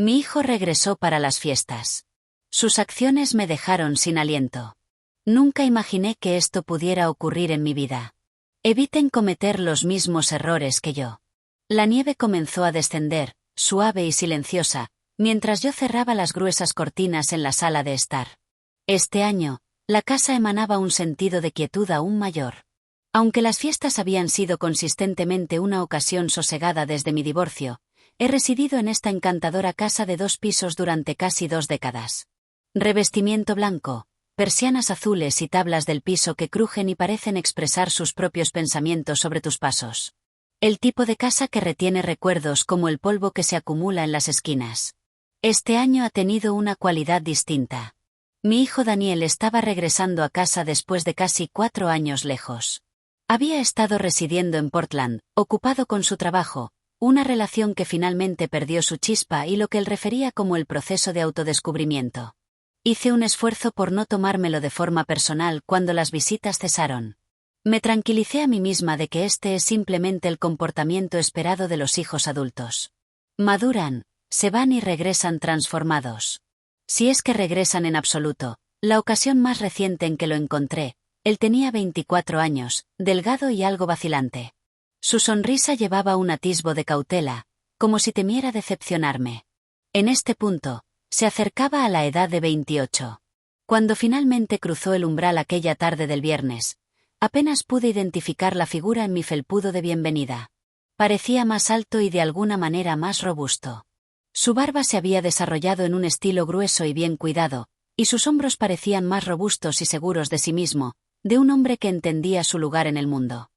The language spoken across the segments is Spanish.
Mi hijo regresó para las fiestas. Sus acciones me dejaron sin aliento. Nunca imaginé que esto pudiera ocurrir en mi vida. Eviten cometer los mismos errores que yo. La nieve comenzó a descender, suave y silenciosa, mientras yo cerraba las gruesas cortinas en la sala de estar. Este año, la casa emanaba un sentido de quietud aún mayor. Aunque las fiestas habían sido consistentemente una ocasión sosegada desde mi divorcio, he residido en esta encantadora casa de 2 pisos durante casi 2 décadas. Revestimiento blanco, persianas azules y tablas del piso que crujen y parecen expresar sus propios pensamientos sobre tus pasos. El tipo de casa que retiene recuerdos como el polvo que se acumula en las esquinas. Este año ha tenido una cualidad distinta. Mi hijo Daniel estaba regresando a casa después de casi 4 años lejos. Había estado residiendo en Portland, ocupado con su trabajo, una relación que finalmente perdió su chispa y lo que él refería como el proceso de autodescubrimiento. Hice un esfuerzo por no tomármelo de forma personal cuando las visitas cesaron. Me tranquilicé a mí misma de que este es simplemente el comportamiento esperado de los hijos adultos. Maduran, se van y regresan transformados. Si es que regresan en absoluto, la ocasión más reciente en que lo encontré, él tenía 24 años, delgado y algo vacilante. Su sonrisa llevaba un atisbo de cautela, como si temiera decepcionarme. En este punto, se acercaba a la edad de 28. Cuando finalmente cruzó el umbral aquella tarde del viernes, apenas pude identificar la figura en mi felpudo de bienvenida. Parecía más alto y de alguna manera más robusto. Su barba se había desarrollado en un estilo grueso y bien cuidado, y sus hombros parecían más robustos y seguros de sí mismo, de un hombre que entendía su lugar en el mundo.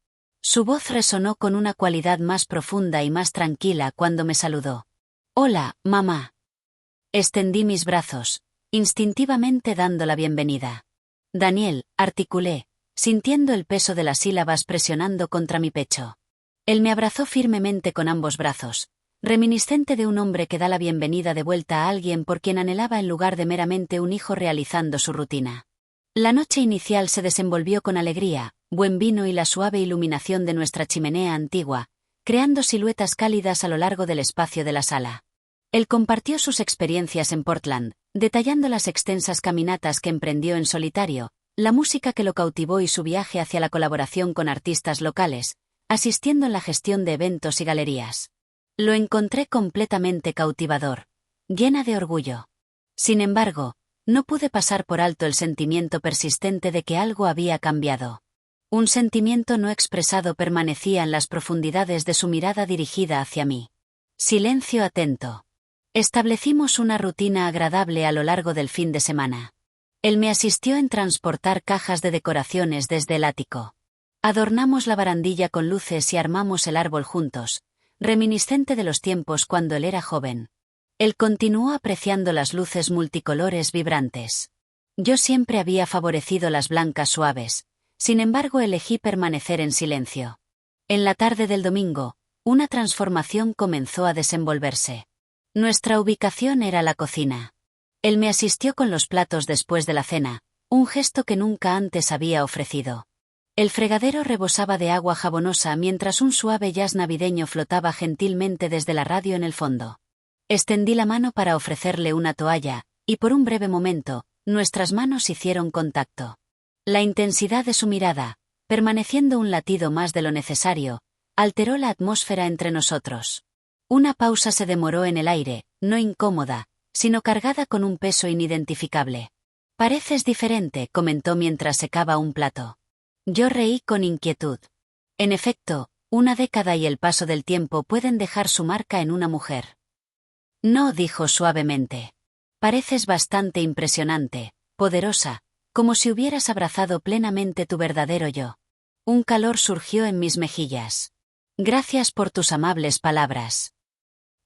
Su voz resonó con una cualidad más profunda y más tranquila cuando me saludó. «Hola, mamá». Extendí mis brazos, instintivamente dando la bienvenida. «Daniel», articulé, sintiendo el peso de las sílabas presionando contra mi pecho. Él me abrazó firmemente con ambos brazos, reminiscente de un hombre que da la bienvenida de vuelta a alguien por quien anhelaba en lugar de meramente un hijo realizando su rutina. La noche inicial se desenvolvió con alegría, buen vino y la suave iluminación de nuestra chimenea antigua, creando siluetas cálidas a lo largo del espacio de la sala. Él compartió sus experiencias en Portland, detallando las extensas caminatas que emprendió en solitario, la música que lo cautivó y su viaje hacia la colaboración con artistas locales, asistiendo en la gestión de eventos y galerías. Lo encontré completamente cautivador, llena de orgullo. Sin embargo, no pude pasar por alto el sentimiento persistente de que algo había cambiado. Un sentimiento no expresado permanecía en las profundidades de su mirada dirigida hacia mí. Silencio atento. Establecimos una rutina agradable a lo largo del fin de semana. Él me asistió en transportar cajas de decoraciones desde el ático. Adornamos la barandilla con luces y armamos el árbol juntos, reminiscente de los tiempos cuando él era joven. Él continuó apreciando las luces multicolores vibrantes. Yo siempre había favorecido las blancas suaves, sin embargo elegí permanecer en silencio. En la tarde del domingo, una transformación comenzó a desenvolverse. Nuestra ubicación era la cocina. Él me asistió con los platos después de la cena, un gesto que nunca antes había ofrecido. El fregadero rebosaba de agua jabonosa mientras un suave jazz navideño flotaba gentilmente desde la radio en el fondo. Extendí la mano para ofrecerle una toalla, y por un breve momento, nuestras manos hicieron contacto. La intensidad de su mirada, permaneciendo un latido más de lo necesario, alteró la atmósfera entre nosotros. Una pausa se demoró en el aire, no incómoda, sino cargada con un peso inidentificable. «Pareces diferente», comentó mientras secaba un plato. Yo reí con inquietud. En efecto, una década y el paso del tiempo pueden dejar su marca en una mujer. «No», dijo suavemente. «Pareces bastante impresionante, poderosa, como si hubieras abrazado plenamente tu verdadero yo». Un calor surgió en mis mejillas. «Gracias por tus amables palabras».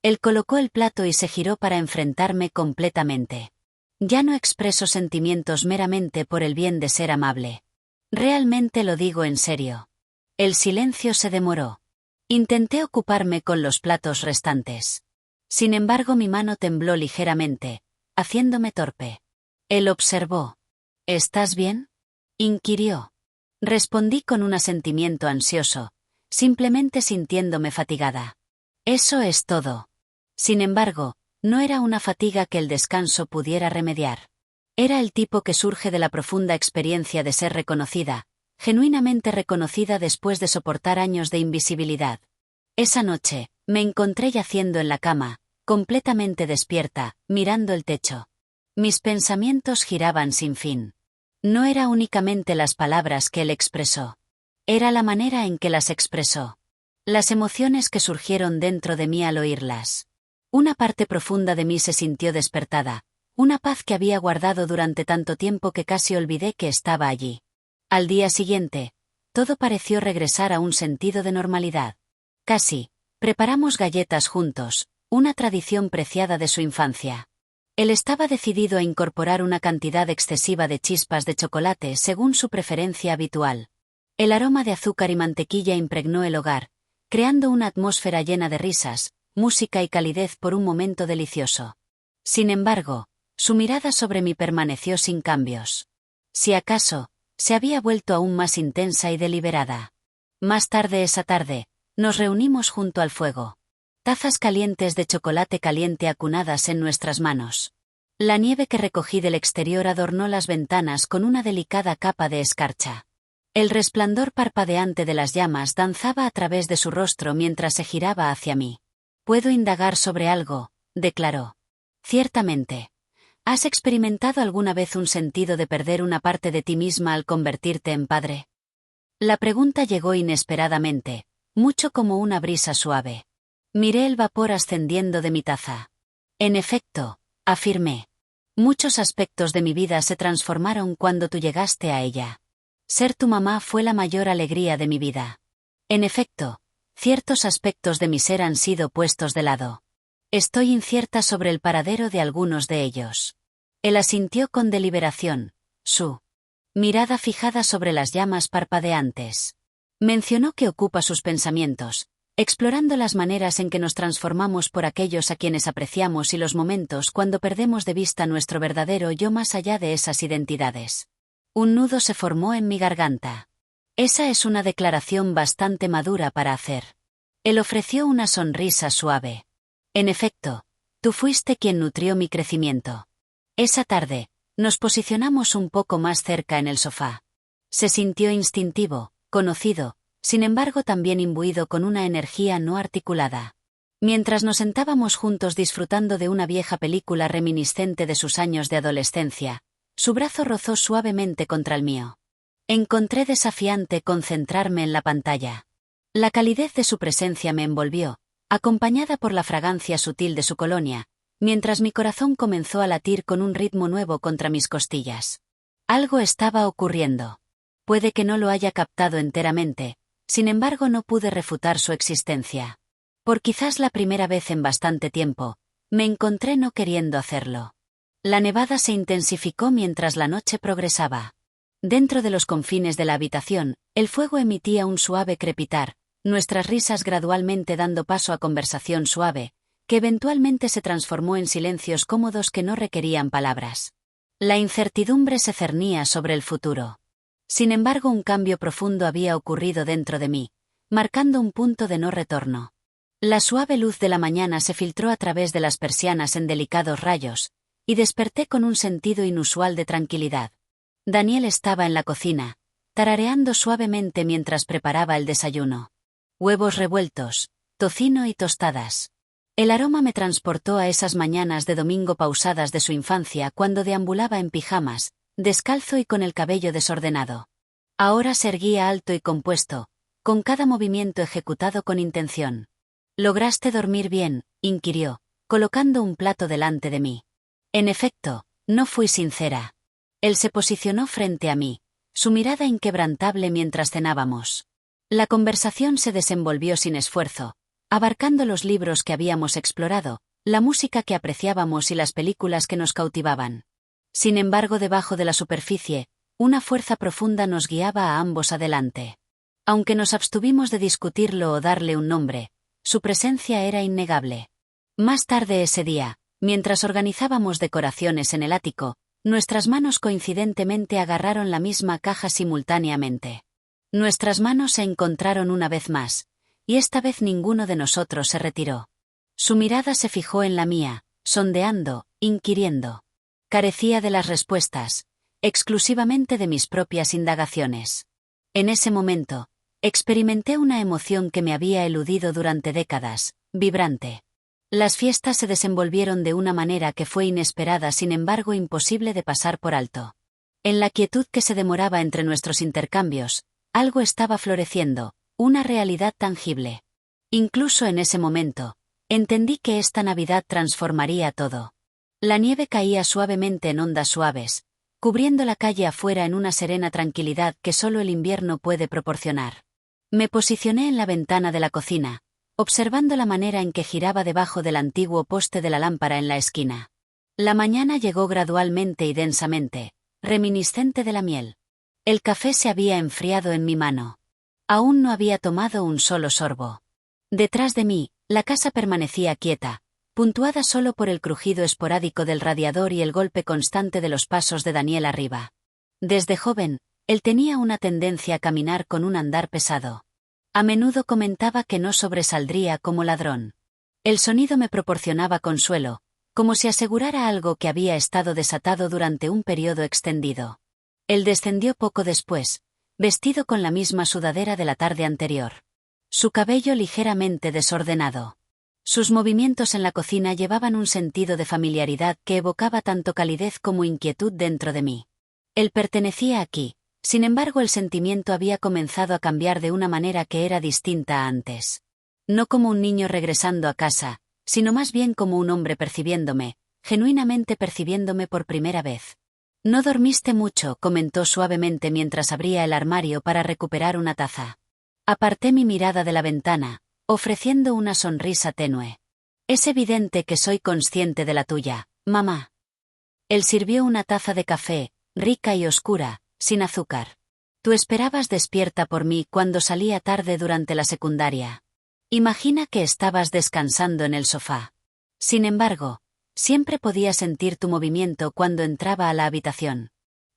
Él colocó el plato y se giró para enfrentarme completamente. «Ya no expreso sentimientos meramente por el bien de ser amable. Realmente lo digo en serio». El silencio se demoró. Intenté ocuparme con los platos restantes. Sin embargo, mi mano tembló ligeramente, haciéndome torpe. Él observó. «¿Estás bien?», inquirió. Respondí con un asentimiento ansioso, simplemente sintiéndome fatigada. «Eso es todo». Sin embargo, No era una fatiga que el descanso pudiera remediar. Era el tipo que surge de la profunda experiencia de ser reconocida, genuinamente reconocida después de soportar años de invisibilidad. Esa noche, me encontré yaciendo en la cama, completamente despierta, mirando el techo. Mis pensamientos giraban sin fin. No era únicamente las palabras que él expresó. Era la manera en que las expresó. Las emociones que surgieron dentro de mí al oírlas. Una parte profunda de mí se sintió despertada, una paz que había guardado durante tanto tiempo que casi olvidé que estaba allí. Al día siguiente, todo pareció regresar a un sentido de normalidad. Casi, preparamos galletas juntos, una tradición preciada de su infancia. Él estaba decidido a incorporar una cantidad excesiva de chispas de chocolate según su preferencia habitual. El aroma de azúcar y mantequilla impregnó el hogar, creando una atmósfera llena de risas, música y calidez por un momento delicioso. Sin embargo, su mirada sobre mí permaneció sin cambios. Si acaso, se había vuelto aún más intensa y deliberada. Más tarde esa tarde, nos reunimos junto al fuego. Tazas calientes de chocolate caliente acunadas en nuestras manos. La nieve que recogí del exterior adornó las ventanas con una delicada capa de escarcha. El resplandor parpadeante de las llamas danzaba a través de su rostro mientras se giraba hacia mí. «Puedo indagar sobre algo», declaró. «Ciertamente. ¿Has experimentado alguna vez un sentido de perder una parte de ti misma al convertirte en padre?» La pregunta llegó inesperadamente, mucho como una brisa suave. Miré el vapor ascendiendo de mi taza. «En efecto», afirmé. «Muchos aspectos de mi vida se transformaron cuando tú llegaste a ella. Ser tu mamá fue la mayor alegría de mi vida. En efecto, ciertos aspectos de mi ser han sido puestos de lado. Estoy incierta sobre el paradero de algunos de ellos». Él asintió con deliberación, su mirada fijada sobre las llamas parpadeantes. Mencionó que ocupa sus pensamientos, explorando las maneras en que nos transformamos por aquellos a quienes apreciamos y los momentos cuando perdemos de vista nuestro verdadero yo más allá de esas identidades. Un nudo se formó en mi garganta. Esa es una declaración bastante madura para hacer. Él ofreció una sonrisa suave. En efecto, tú fuiste quien nutrió mi crecimiento. Esa tarde, nos posicionamos un poco más cerca en el sofá. Se sintió instintivo, conocido, sin embargo también imbuido con una energía no articulada. Mientras nos sentábamos juntos disfrutando de una vieja película reminiscente de sus años de adolescencia, su brazo rozó suavemente contra el mío. Encontré desafiante concentrarme en la pantalla. La calidez de su presencia me envolvió, acompañada por la fragancia sutil de su colonia, mientras mi corazón comenzó a latir con un ritmo nuevo contra mis costillas. Algo estaba ocurriendo. Puede que no lo haya captado enteramente, sin embargo no pude refutar su existencia. Por quizás la primera vez en bastante tiempo, me encontré no queriendo hacerlo. La nevada se intensificó mientras la noche progresaba. Dentro de los confines de la habitación, el fuego emitía un suave crepitar, nuestras risas gradualmente dando paso a conversación suave, que eventualmente se transformó en silencios cómodos que no requerían palabras. La incertidumbre se cernía sobre el futuro. Sin embargo, un cambio profundo había ocurrido dentro de mí, marcando un punto de no retorno. La suave luz de la mañana se filtró a través de las persianas en delicados rayos, y desperté con un sentido inusual de tranquilidad. Daniel estaba en la cocina, tarareando suavemente mientras preparaba el desayuno. Huevos revueltos, tocino y tostadas. El aroma me transportó a esas mañanas de domingo pausadas de su infancia cuando deambulaba en pijamas, descalzo y con el cabello desordenado. Ahora se erguía alto y compuesto, con cada movimiento ejecutado con intención. «¿Lograste dormir bien?», inquirió, colocando un plato delante de mí. En efecto, no fui sincera. Él se posicionó frente a mí, su mirada inquebrantable mientras cenábamos. La conversación se desenvolvió sin esfuerzo, abarcando los libros que habíamos explorado, la música que apreciábamos y las películas que nos cautivaban. Sin embargo, debajo de la superficie, una fuerza profunda nos guiaba a ambos adelante. Aunque nos abstuvimos de discutirlo o darle un nombre, su presencia era innegable. Más tarde ese día, mientras organizábamos decoraciones en el ático, nuestras manos coincidentemente agarraron la misma caja simultáneamente. Nuestras manos se encontraron una vez más, y esta vez ninguno de nosotros se retiró. Su mirada se fijó en la mía, sondeando, inquiriendo. Carecía de las respuestas, exclusivamente de mis propias indagaciones. En ese momento, experimenté una emoción que me había eludido durante décadas, vibrante. Las fiestas se desenvolvieron de una manera que fue inesperada, sin embargo imposible de pasar por alto. En la quietud que se demoraba entre nuestros intercambios, algo estaba floreciendo, una realidad tangible. Incluso en ese momento, entendí que esta Navidad transformaría todo. La nieve caía suavemente en ondas suaves, cubriendo la calle afuera en una serena tranquilidad que solo el invierno puede proporcionar. Me posicioné en la ventana de la cocina, observando la manera en que giraba debajo del antiguo poste de la lámpara en la esquina. La mañana llegó gradualmente y densamente, reminiscente de la miel. El café se había enfriado en mi mano. Aún no había tomado un solo sorbo. Detrás de mí, la casa permanecía quieta, puntuada solo por el crujido esporádico del radiador y el golpe constante de los pasos de Daniel arriba. Desde joven, él tenía una tendencia a caminar con un andar pesado. A menudo comentaba que no sobresaldría como ladrón. El sonido me proporcionaba consuelo, como si asegurara algo que había estado desatado durante un periodo extendido. Él descendió poco después, vestido con la misma sudadera de la tarde anterior. Su cabello ligeramente desordenado. Sus movimientos en la cocina llevaban un sentido de familiaridad que evocaba tanto calidez como inquietud dentro de mí. Él pertenecía aquí, sin embargo el sentimiento había comenzado a cambiar de una manera que era distinta a antes. No como un niño regresando a casa, sino más bien como un hombre percibiéndome, genuinamente percibiéndome por primera vez. «No dormiste mucho», comentó suavemente mientras abría el armario para recuperar una taza. Aparté mi mirada de la ventana, ofreciendo una sonrisa tenue. «Es evidente que soy consciente de la tuya, mamá». Él sirvió una taza de café, rica y oscura, sin azúcar. «Tú esperabas despierta por mí cuando salía tarde durante la secundaria. Imagina que estabas descansando en el sofá. Sin embargo, siempre podía sentir tu movimiento cuando entraba a la habitación».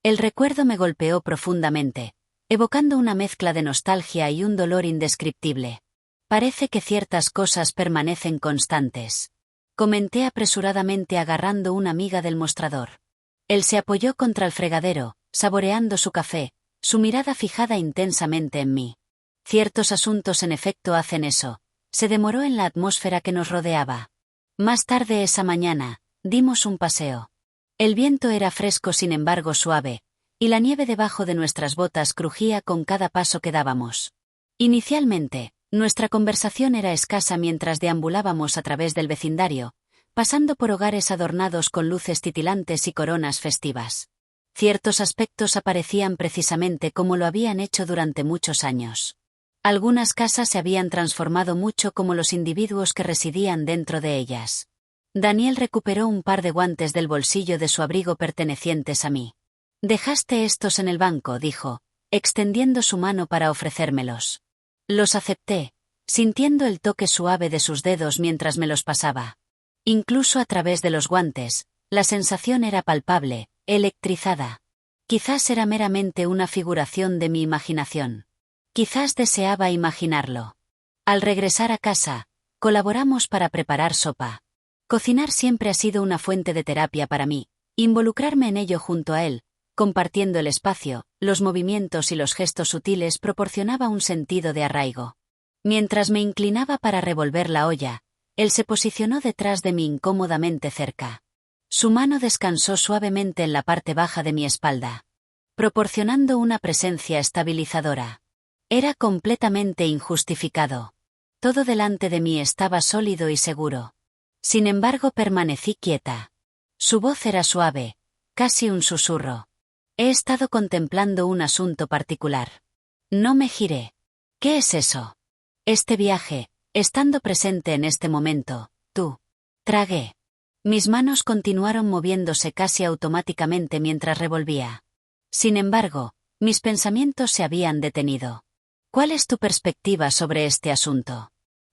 El recuerdo me golpeó profundamente, evocando una mezcla de nostalgia y un dolor indescriptible. «Parece que ciertas cosas permanecen constantes», comenté apresuradamente agarrando una miga del mostrador. Él se apoyó contra el fregadero, saboreando su café, su mirada fijada intensamente en mí. «Ciertos asuntos en efecto hacen eso», se demoró en la atmósfera que nos rodeaba. Más tarde esa mañana, dimos un paseo. El viento era fresco sin embargo suave, y la nieve debajo de nuestras botas crujía con cada paso que dábamos. Inicialmente, nuestra conversación era escasa mientras deambulábamos a través del vecindario, pasando por hogares adornados con luces titilantes y coronas festivas. Ciertos aspectos aparecían precisamente como lo habían hecho durante muchos años. Algunas casas se habían transformado mucho como los individuos que residían dentro de ellas. Daniel recuperó un par de guantes del bolsillo de su abrigo pertenecientes a mí. «Dejaste estos en el banco», dijo, extendiendo su mano para ofrecérmelos. Los acepté, sintiendo el toque suave de sus dedos mientras me los pasaba. Incluso a través de los guantes, la sensación era palpable, electrizada. Quizás era meramente una figuración de mi imaginación. Quizás deseaba imaginarlo. Al regresar a casa, colaboramos para preparar sopa. Cocinar siempre ha sido una fuente de terapia para mí. Involucrarme en ello junto a él, compartiendo el espacio, los movimientos y los gestos sutiles proporcionaba un sentido de arraigo. Mientras me inclinaba para revolver la olla, él se posicionó detrás de mí incómodamente cerca. Su mano descansó suavemente en la parte baja de mi espalda, proporcionando una presencia estabilizadora. Era completamente injustificado. Todo delante de mí estaba sólido y seguro. Sin embargo, permanecí quieta. Su voz era suave, casi un susurro. «He estado contemplando un asunto particular». No me giré. «¿Qué es eso?» «Este viaje, estando presente en este momento, tú». Tragué. Mis manos continuaron moviéndose casi automáticamente mientras revolvía. Sin embargo, mis pensamientos se habían detenido. «¿Cuál es tu perspectiva sobre este asunto?»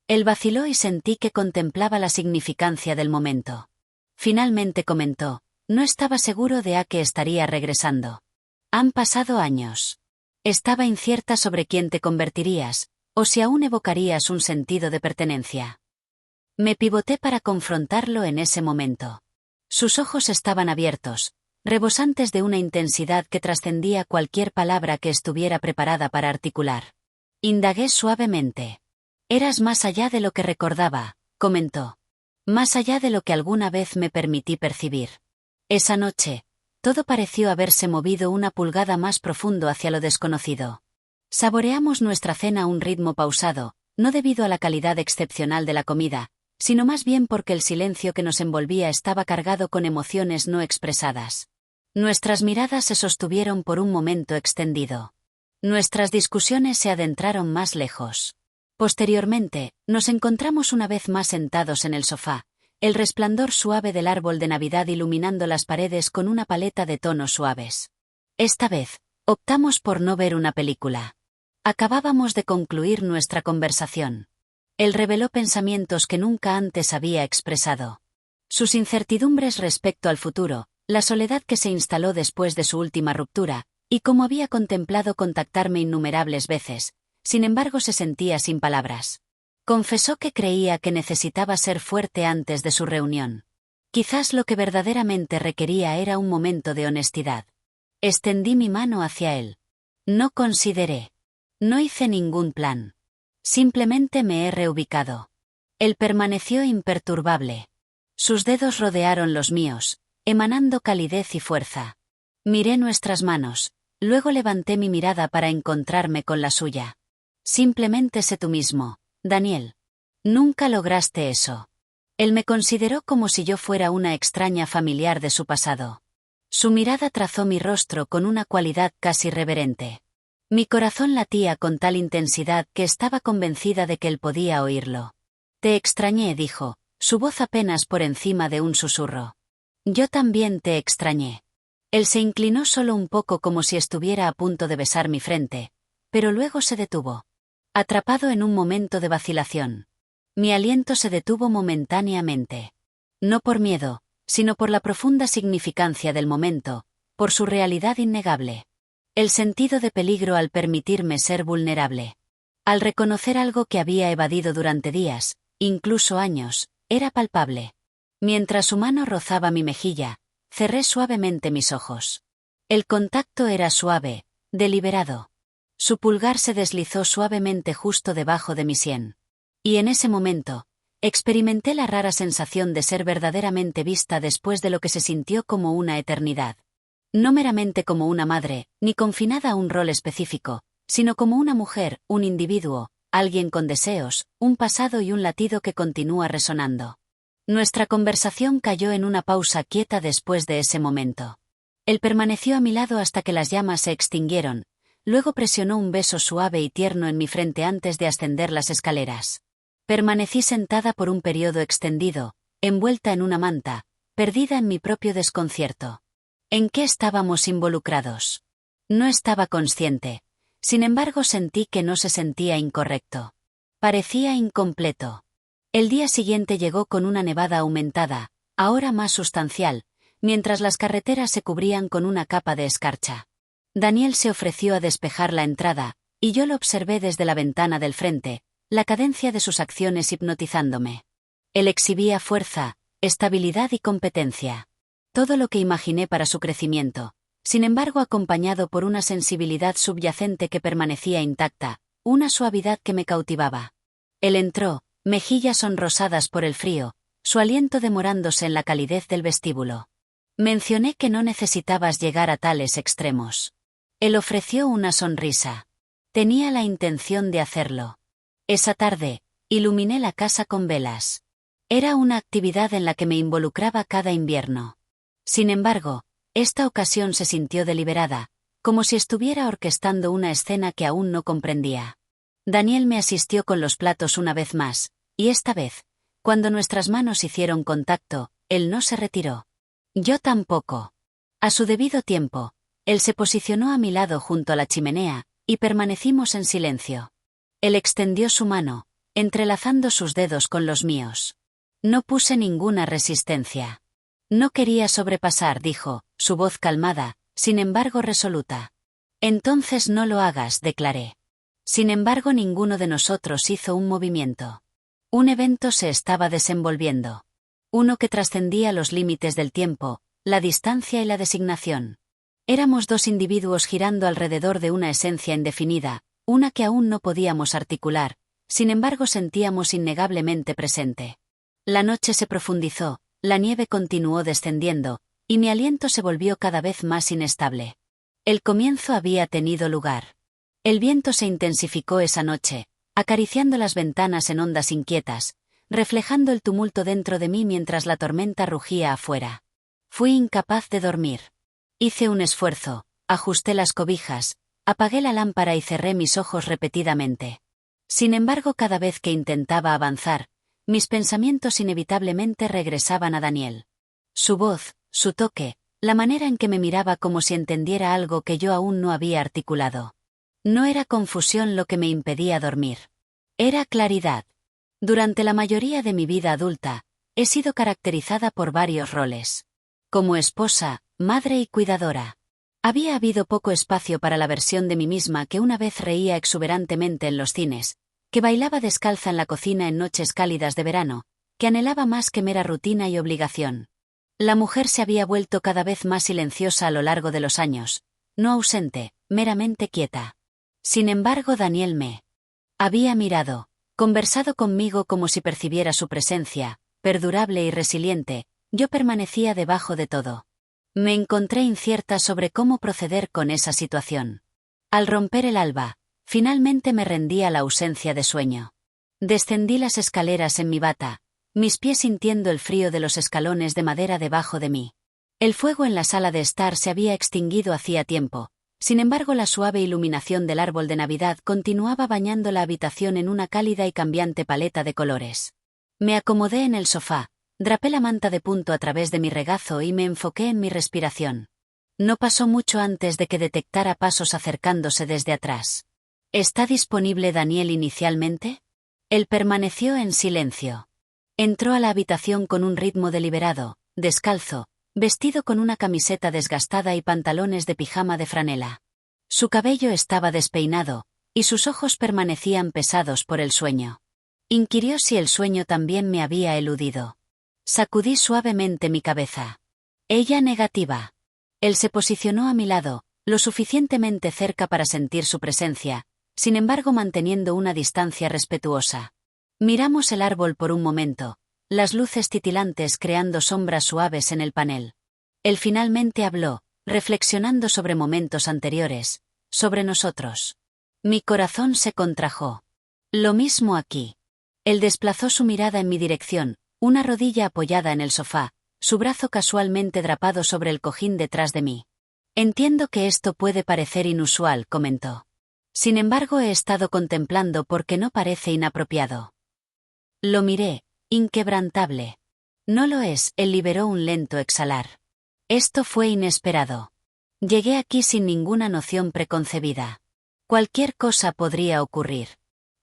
Él vaciló y sentí que contemplaba la significancia del momento. Finalmente comentó: «No estaba seguro de a qué estaría regresando. Han pasado años. Estaba incierta sobre quién te convertirías, o si aún evocarías un sentido de pertenencia». Me pivoté para confrontarlo en ese momento. Sus ojos estaban abiertos, rebosantes de una intensidad que trascendía cualquier palabra que estuviera preparada para articular. Indagué suavemente. «Eras más allá de lo que recordaba», comentó. «Más allá de lo que alguna vez me permití percibir». Esa noche, todo pareció haberse movido una pulgada más profundo hacia lo desconocido. Saboreamos nuestra cena a un ritmo pausado, no debido a la calidad excepcional de la comida, sino más bien porque el silencio que nos envolvía estaba cargado con emociones no expresadas. Nuestras miradas se sostuvieron por un momento extendido. Nuestras discusiones se adentraron más lejos. Posteriormente, nos encontramos una vez más sentados en el sofá, el resplandor suave del árbol de Navidad iluminando las paredes con una paleta de tonos suaves. Esta vez, optamos por no ver una película. Acabábamos de concluir nuestra conversación. Él reveló pensamientos que nunca antes había expresado. Sus incertidumbres respecto al futuro, la soledad que se instaló después de su última ruptura, y cómo había contemplado contactarme innumerables veces, sin embargo se sentía sin palabras. Confesó que creía que necesitaba ser fuerte antes de su reunión. Quizás lo que verdaderamente requería era un momento de honestidad. Extendí mi mano hacia él. No consideré. No hice ningún plan. Simplemente me he reubicado. Él permaneció imperturbable. Sus dedos rodearon los míos, emanando calidez y fuerza. Miré nuestras manos, luego levanté mi mirada para encontrarme con la suya. Simplemente sé tú mismo, Daniel. Nunca lograste eso. Él me consideró como si yo fuera una extraña familiar de su pasado. Su mirada trazó mi rostro con una cualidad casi reverente. Mi corazón latía con tal intensidad que estaba convencida de que él podía oírlo. Te extrañé, dijo, su voz apenas por encima de un susurro. Yo también te extrañé. Él se inclinó solo un poco como si estuviera a punto de besar mi frente, pero luego se detuvo. Atrapado en un momento de vacilación. Mi aliento se detuvo momentáneamente. No por miedo, sino por la profunda significancia del momento, por su realidad innegable. El sentido de peligro al permitirme ser vulnerable. Al reconocer algo que había evadido durante días, incluso años, era palpable. Mientras su mano rozaba mi mejilla, cerré suavemente mis ojos. El contacto era suave, deliberado. Su pulgar se deslizó suavemente justo debajo de mi sien. Y en ese momento, experimenté la rara sensación de ser verdaderamente vista después de lo que se sintió como una eternidad. No meramente como una madre, ni confinada a un rol específico, sino como una mujer, un individuo, alguien con deseos, un pasado y un latido que continúa resonando. Nuestra conversación cayó en una pausa quieta después de ese momento. Él permaneció a mi lado hasta que las llamas se extinguieron, luego presionó un beso suave y tierno en mi frente antes de ascender las escaleras. Permanecí sentada por un periodo extendido, envuelta en una manta, perdida en mi propio desconcierto. ¿En qué estábamos involucrados? No estaba consciente. Sin embargo sentí que no se sentía incorrecto. Parecía incompleto. El día siguiente llegó con una nevada aumentada, ahora más sustancial, mientras las carreteras se cubrían con una capa de escarcha. Daniel se ofreció a despejar la entrada, y yo lo observé desde la ventana del frente, la cadencia de sus acciones hipnotizándome. Él exhibía fuerza, estabilidad y competencia. Todo lo que imaginé para su crecimiento, sin embargo acompañado por una sensibilidad subyacente que permanecía intacta, una suavidad que me cautivaba. Él entró, mejillas sonrosadas por el frío, su aliento demorándose en la calidez del vestíbulo. Mencioné que no necesitabas llegar a tales extremos. Él ofreció una sonrisa. Tenía la intención de hacerlo. Esa tarde, iluminé la casa con velas. Era una actividad en la que me involucraba cada invierno. Sin embargo, esta ocasión se sintió deliberada, como si estuviera orquestando una escena que aún no comprendía. Daniel me asistió con los platos una vez más, y esta vez, cuando nuestras manos hicieron contacto, él no se retiró. Yo tampoco. A su debido tiempo, él se posicionó a mi lado junto a la chimenea, y permanecimos en silencio. Él extendió su mano, entrelazando sus dedos con los míos. No puse ninguna resistencia. No quería sobrepasar, dijo, su voz calmada, sin embargo resoluta. Entonces no lo hagas, declaré. Sin embargo ninguno de nosotros hizo un movimiento. Un evento se estaba desenvolviendo. Uno que trascendía los límites del tiempo, la distancia y la designación. Éramos dos individuos girando alrededor de una esencia indefinida, una que aún no podíamos articular, sin embargo sentíamos innegablemente presente. La noche se profundizó, la nieve continuó descendiendo, y mi aliento se volvió cada vez más inestable. El comienzo había tenido lugar. El viento se intensificó esa noche, acariciando las ventanas en ondas inquietas, reflejando el tumulto dentro de mí mientras la tormenta rugía afuera. Fui incapaz de dormir. Hice un esfuerzo, ajusté las cobijas, apagué la lámpara y cerré mis ojos repetidamente. Sin embargo, cada vez que intentaba avanzar, mis pensamientos inevitablemente regresaban a Daniel. Su voz, su toque, la manera en que me miraba como si entendiera algo que yo aún no había articulado. No era confusión lo que me impedía dormir. Era claridad. Durante la mayoría de mi vida adulta, he sido caracterizada por varios roles. Como esposa, madre y cuidadora. Había habido poco espacio para la versión de mí misma que una vez reía exuberantemente en los cines, que bailaba descalza en la cocina en noches cálidas de verano, que anhelaba más que mera rutina y obligación. La mujer se había vuelto cada vez más silenciosa a lo largo de los años, no ausente, meramente quieta. Sin embargo, Daniel me había mirado, conversado conmigo como si percibiera su presencia, perdurable y resiliente. Yo permanecía debajo de todo. Me encontré incierta sobre cómo proceder con esa situación. Al romper el alba, finalmente me rendí a la ausencia de sueño. Descendí las escaleras en mi bata, mis pies sintiendo el frío de los escalones de madera debajo de mí. El fuego en la sala de estar se había extinguido hacía tiempo, sin embargo la suave iluminación del árbol de Navidad continuaba bañando la habitación en una cálida y cambiante paleta de colores. Me acomodé en el sofá, drapé la manta de punto a través de mi regazo y me enfoqué en mi respiración. No pasó mucho antes de que detectara pasos acercándose desde atrás. ¿Está disponible Daniel inicialmente? Él permaneció en silencio. Entró a la habitación con un ritmo deliberado, descalzo, vestido con una camiseta desgastada y pantalones de pijama de franela. Su cabello estaba despeinado, y sus ojos permanecían pesados por el sueño. Inquirió si el sueño también me había eludido. Sacudí suavemente mi cabeza. Ella negativa. Él se posicionó a mi lado, lo suficientemente cerca para sentir su presencia, sin embargo manteniendo una distancia respetuosa. Miramos el árbol por un momento, las luces titilantes creando sombras suaves en el panel. Él finalmente habló, reflexionando sobre momentos anteriores, sobre nosotros. Mi corazón se contrajo. Lo mismo aquí. Él desplazó su mirada en mi dirección, una rodilla apoyada en el sofá, su brazo casualmente drapado sobre el cojín detrás de mí. Entiendo que esto puede parecer inusual, comentó. Sin embargo, he estado contemplando porque no parece inapropiado. Lo miré, inquebrantable. No lo es, él liberó un lento exhalar. Esto fue inesperado. Llegué aquí sin ninguna noción preconcebida. Cualquier cosa podría ocurrir.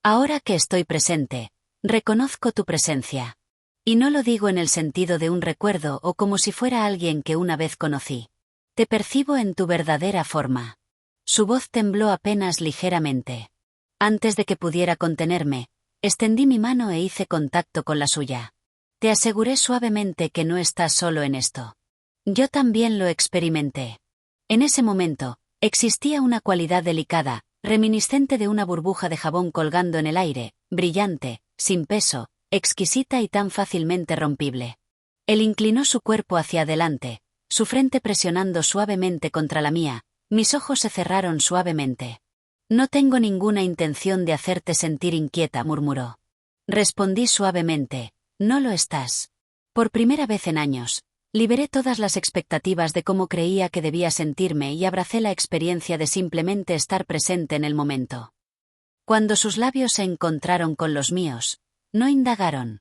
Ahora que estoy presente, reconozco tu presencia. Y no lo digo en el sentido de un recuerdo o como si fuera alguien que una vez conocí. Te percibo en tu verdadera forma. Su voz tembló apenas ligeramente. Antes de que pudiera contenerme, extendí mi mano e hice contacto con la suya. Te aseguré suavemente que no estás solo en esto. Yo también lo experimenté. En ese momento, existía una cualidad delicada, reminiscente de una burbuja de jabón colgando en el aire, brillante, sin peso, exquisita y tan fácilmente rompible. Él inclinó su cuerpo hacia adelante, su frente presionando suavemente contra la mía, mis ojos se cerraron suavemente. No tengo ninguna intención de hacerte sentir inquieta, murmuró. Respondí suavemente, no lo estás. Por primera vez en años, liberé todas las expectativas de cómo creía que debía sentirme y abracé la experiencia de simplemente estar presente en el momento. Cuando sus labios se encontraron con los míos, no indagaron.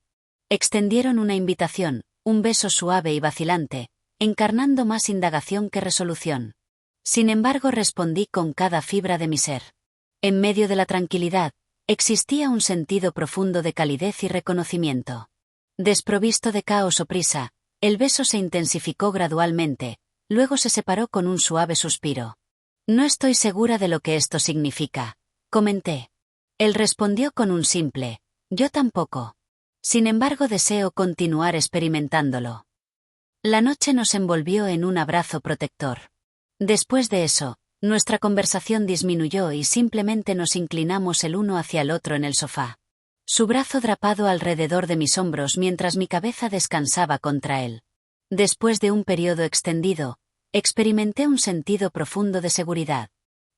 Extendieron una invitación, un beso suave y vacilante, encarnando más indagación que resolución. Sin embargo, respondí con cada fibra de mi ser. En medio de la tranquilidad, existía un sentido profundo de calidez y reconocimiento. Desprovisto de caos o prisa, el beso se intensificó gradualmente, luego se separó con un suave suspiro. No estoy segura de lo que esto significa, comenté. Él respondió con un simple, yo tampoco. Sin embargo, deseo continuar experimentándolo. La noche nos envolvió en un abrazo protector. Después de eso, nuestra conversación disminuyó y simplemente nos inclinamos el uno hacia el otro en el sofá. Su brazo drapado alrededor de mis hombros mientras mi cabeza descansaba contra él. Después de un periodo extendido, experimenté un sentido profundo de seguridad.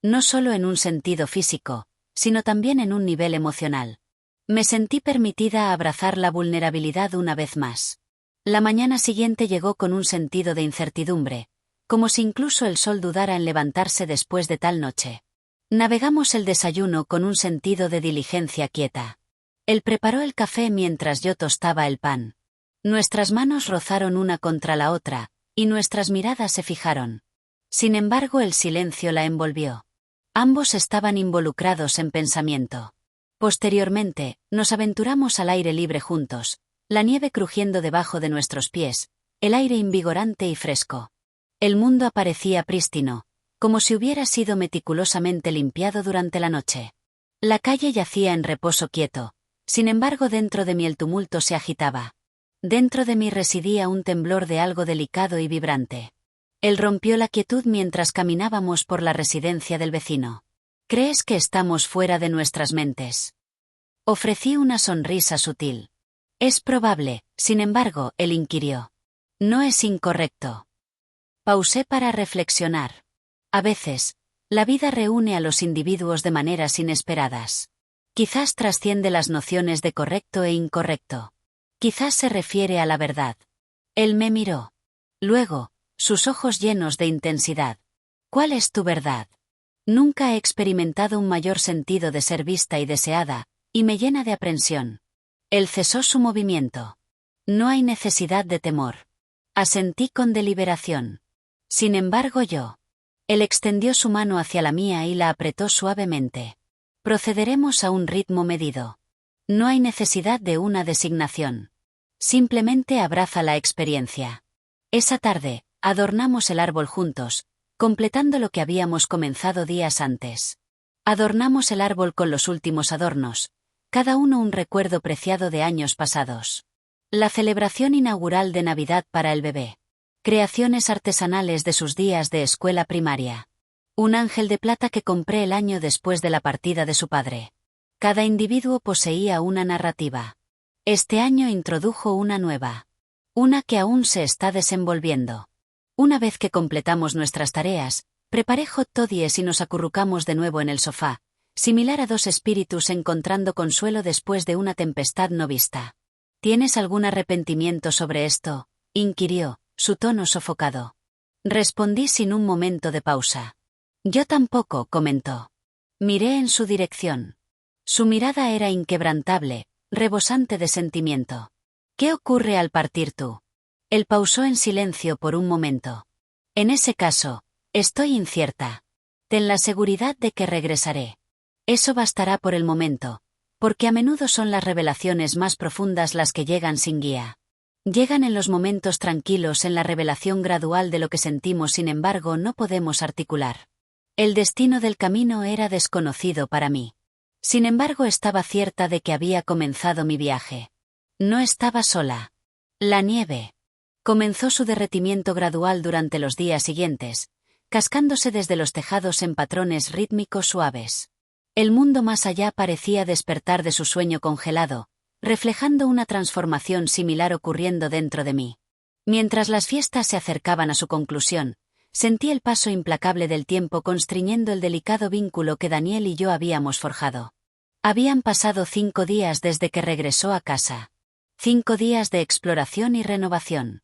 No solo en un sentido físico, sino también en un nivel emocional. Me sentí permitida a abrazar la vulnerabilidad una vez más. La mañana siguiente llegó con un sentido de incertidumbre, como si incluso el sol dudara en levantarse después de tal noche. Navegamos el desayuno con un sentido de diligencia quieta. Él preparó el café mientras yo tostaba el pan. Nuestras manos rozaron una contra la otra, y nuestras miradas se fijaron. Sin embargo, el silencio la envolvió. Ambos estaban involucrados en pensamiento. Posteriormente, nos aventuramos al aire libre juntos, la nieve crujiendo debajo de nuestros pies, el aire invigorante y fresco. El mundo aparecía prístino, como si hubiera sido meticulosamente limpiado durante la noche. La calle yacía en reposo quieto, sin embargo dentro de mí el tumulto se agitaba. Dentro de mí residía un temblor de algo delicado y vibrante. Él rompió la quietud mientras caminábamos por la residencia del vecino. ¿Crees que estamos fuera de nuestras mentes? Ofrecí una sonrisa sutil. Es probable, sin embargo, él inquirió. No es incorrecto. Pausé para reflexionar. A veces, la vida reúne a los individuos de maneras inesperadas. Quizás trasciende las nociones de correcto e incorrecto. Quizás se refiere a la verdad. Él me miró. Luego, sus ojos llenos de intensidad. ¿Cuál es tu verdad? Nunca he experimentado un mayor sentido de ser vista y deseada, y me llena de aprensión. Él cesó su movimiento. No hay necesidad de temor. Asentí con deliberación. Sin embargo, yo. Él extendió su mano hacia la mía y la apretó suavemente. Procederemos a un ritmo medido. No hay necesidad de una designación. Simplemente abraza la experiencia. Esa tarde, adornamos el árbol juntos, completando lo que habíamos comenzado días antes. Adornamos el árbol con los últimos adornos, cada uno un recuerdo preciado de años pasados. La celebración inaugural de Navidad para el bebé. Creaciones artesanales de sus días de escuela primaria. Un ángel de plata que compré el año después de la partida de su padre. Cada individuo poseía una narrativa. Este año introdujo una nueva. Una que aún se está desenvolviendo. Una vez que completamos nuestras tareas, preparé hot toddies y nos acurrucamos de nuevo en el sofá, similar a dos espíritus encontrando consuelo después de una tempestad no vista. ¿Tienes algún arrepentimiento sobre esto?, inquirió, su tono sofocado. Respondí sin un momento de pausa. Yo tampoco, comentó. Miré en su dirección. Su mirada era inquebrantable, rebosante de sentimiento. ¿Qué ocurre al partir tú? Él pausó en silencio por un momento. En ese caso, estoy incierta. Ten la seguridad de que regresaré. Eso bastará por el momento, porque a menudo son las revelaciones más profundas las que llegan sin guía. Llegan en los momentos tranquilos, en la revelación gradual de lo que sentimos, sin embargo no podemos articular. El destino del camino era desconocido para mí. Sin embargo estaba cierta de que había comenzado mi viaje. No estaba sola. La nieve comenzó su derretimiento gradual durante los días siguientes, cascándose desde los tejados en patrones rítmicos suaves. El mundo más allá parecía despertar de su sueño congelado, reflejando una transformación similar ocurriendo dentro de mí. Mientras las fiestas se acercaban a su conclusión, sentí el paso implacable del tiempo constriñendo el delicado vínculo que Daniel y yo habíamos forjado. Habían pasado 5 días desde que regresó a casa. 5 días de exploración y renovación.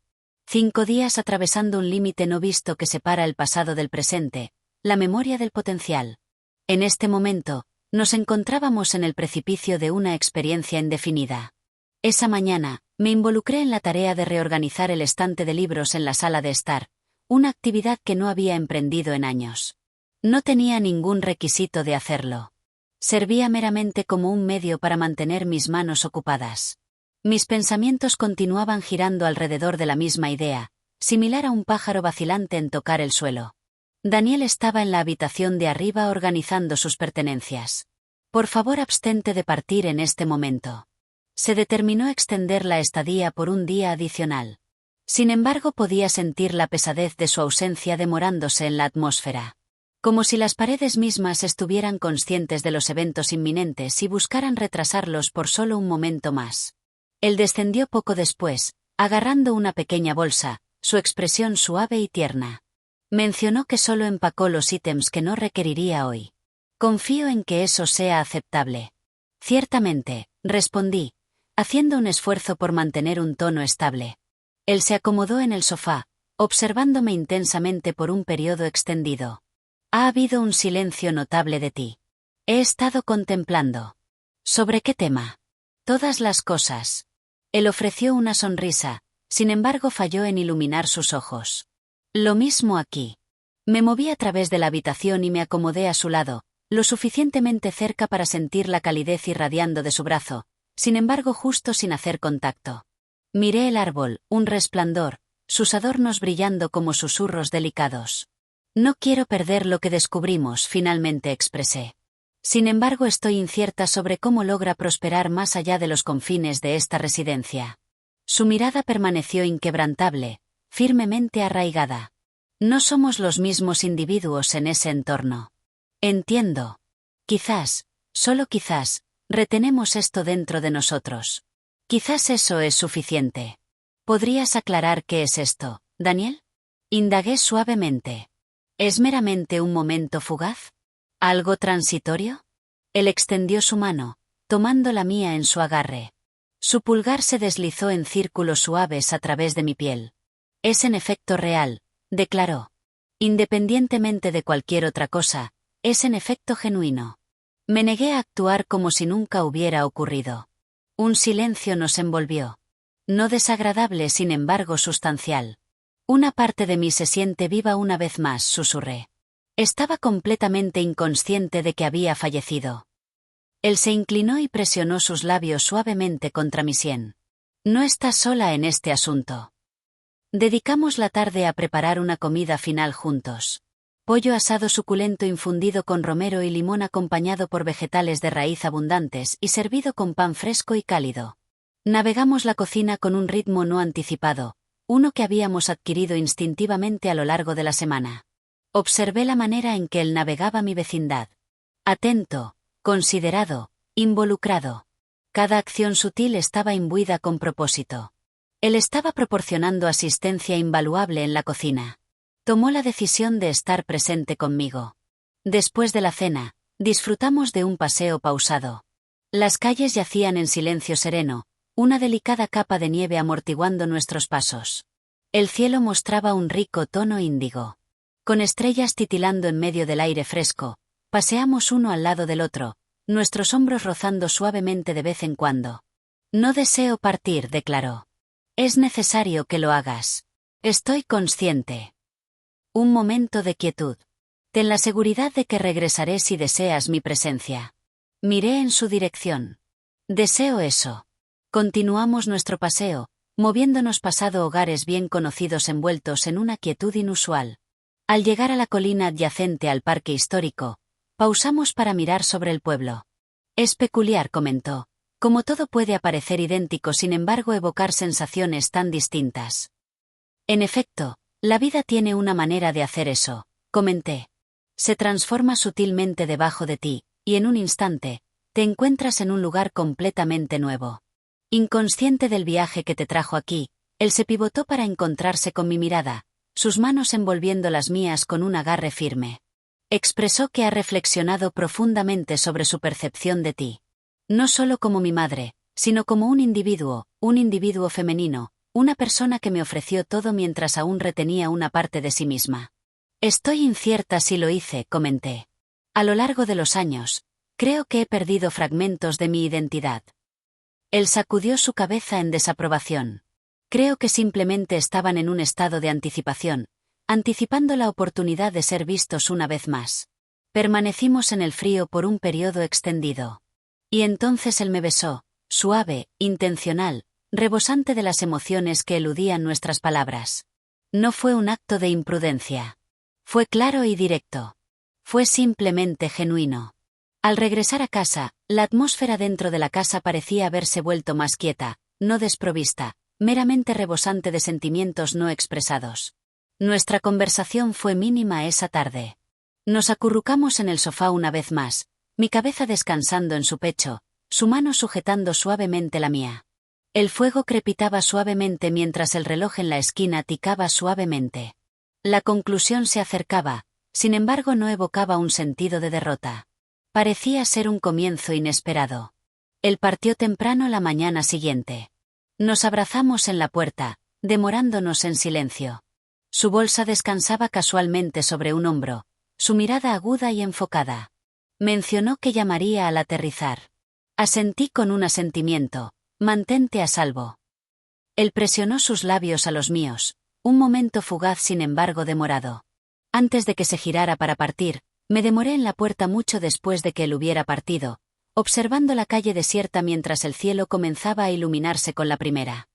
5 días atravesando un límite no visto que separa el pasado del presente, la memoria del potencial. En este momento, nos encontrábamos en el precipicio de una experiencia indefinida. Esa mañana, me involucré en la tarea de reorganizar el estante de libros en la sala de estar, una actividad que no había emprendido en años. No tenía ningún requisito de hacerlo. Servía meramente como un medio para mantener mis manos ocupadas. Mis pensamientos continuaban girando alrededor de la misma idea, similar a un pájaro vacilante en tocar el suelo. Daniel estaba en la habitación de arriba organizando sus pertenencias. Por favor, abstente de partir en este momento. Se determinó extender la estadía por un día adicional. Sin embargo, podía sentir la pesadez de su ausencia demorándose en la atmósfera. Como si las paredes mismas estuvieran conscientes de los eventos inminentes y buscaran retrasarlos por solo un momento más. Él descendió poco después, agarrando una pequeña bolsa, su expresión suave y tierna. Mencionó que solo empacó los ítems que no requeriría hoy. Confío en que eso sea aceptable. Ciertamente, respondí, haciendo un esfuerzo por mantener un tono estable. Él se acomodó en el sofá, observándome intensamente por un periodo extendido. Ha habido un silencio notable de ti. He estado contemplando. ¿Sobre qué tema? Todas las cosas. Él ofreció una sonrisa, sin embargo falló en iluminar sus ojos. Lo mismo aquí. Me moví a través de la habitación y me acomodé a su lado, lo suficientemente cerca para sentir la calidez irradiando de su brazo, sin embargo justo sin hacer contacto. Miré el árbol, un resplandor, sus adornos brillando como susurros delicados. No quiero perder lo que descubrimos, finalmente expresé. Sin embargo, estoy incierta sobre cómo logra prosperar más allá de los confines de esta residencia. Su mirada permaneció inquebrantable, firmemente arraigada. No somos los mismos individuos en ese entorno. Entiendo. Quizás, solo quizás, retenemos esto dentro de nosotros. Quizás eso es suficiente. ¿Podrías aclarar qué es esto, Daniel? Indagué suavemente. ¿Es meramente un momento fugaz? ¿Algo transitorio? Él extendió su mano, tomando la mía en su agarre. Su pulgar se deslizó en círculos suaves a través de mi piel. Es en efecto real, declaró. Independientemente de cualquier otra cosa, es en efecto genuino. Me negué a actuar como si nunca hubiera ocurrido. Un silencio nos envolvió. No desagradable, sin embargo sustancial. Una parte de mí se siente viva una vez más, susurré. Estaba completamente inconsciente de que había fallecido. Él se inclinó y presionó sus labios suavemente contra mi sien. No estás sola en este asunto. Dedicamos la tarde a preparar una comida final juntos. Pollo asado suculento infundido con romero y limón acompañado por vegetales de raíz abundantes y servido con pan fresco y cálido. Navegamos la cocina con un ritmo no anticipado, uno que habíamos adquirido instintivamente a lo largo de la semana. Observé la manera en que él navegaba mi vecindad. Atento, considerado, involucrado. Cada acción sutil estaba imbuida con propósito. Él estaba proporcionando asistencia invaluable en la cocina. Tomó la decisión de estar presente conmigo. Después de la cena, disfrutamos de un paseo pausado. Las calles yacían en silencio sereno, una delicada capa de nieve amortiguando nuestros pasos. El cielo mostraba un rico tono índigo. Con estrellas titilando en medio del aire fresco, paseamos uno al lado del otro, nuestros hombros rozando suavemente de vez en cuando. No deseo partir, declaró. Es necesario que lo hagas. Estoy consciente. Un momento de quietud. Ten la seguridad de que regresaré si deseas mi presencia. Miré en su dirección. Deseo eso. Continuamos nuestro paseo, moviéndonos pasado hogares bien conocidos envueltos en una quietud inusual. Al llegar a la colina adyacente al parque histórico, pausamos para mirar sobre el pueblo. Es peculiar, comentó. Como todo puede parecer idéntico, sin embargo evocar sensaciones tan distintas. En efecto, la vida tiene una manera de hacer eso, comenté. Se transforma sutilmente debajo de ti, y en un instante, te encuentras en un lugar completamente nuevo. Inconsciente del viaje que te trajo aquí, él se pivotó para encontrarse con mi mirada, sus manos envolviendo las mías con un agarre firme. Expresó que ha reflexionado profundamente sobre su percepción de ti. No solo como mi madre, sino como un individuo femenino, una persona que me ofreció todo mientras aún retenía una parte de sí misma. Estoy incierta si lo hice, comenté. A lo largo de los años, creo que he perdido fragmentos de mi identidad. Él sacudió su cabeza en desaprobación. Creo que simplemente estaban en un estado de anticipación, anticipando la oportunidad de ser vistos una vez más. Permanecimos en el frío por un periodo extendido. Y entonces él me besó, suave, intencional, rebosante de las emociones que eludían nuestras palabras. No fue un acto de imprudencia. Fue claro y directo. Fue simplemente genuino. Al regresar a casa, La atmósfera dentro de la casa parecía haberse vuelto más quieta, no desprovista, meramente rebosante de sentimientos no expresados. Nuestra conversación fue mínima esa tarde. Nos acurrucamos en el sofá una vez más, mi cabeza descansando en su pecho, su mano sujetando suavemente la mía. El fuego crepitaba suavemente mientras el reloj en la esquina ticaba suavemente. La conclusión se acercaba, sin embargo no evocaba un sentido de derrota. Parecía ser un comienzo inesperado. Él partió temprano la mañana siguiente. Nos abrazamos en la puerta, demorándonos en silencio. Su bolsa descansaba casualmente sobre un hombro, su mirada aguda y enfocada. Mencionó que llamaría al aterrizar. Asentí con un asentimiento: mantente a salvo. Él presionó sus labios a los míos, un momento fugaz sin embargo demorado. Antes de que se girara para partir, me demoré en la puerta mucho después de que él hubiera partido, observando la calle desierta mientras el cielo comenzaba a iluminarse con la primera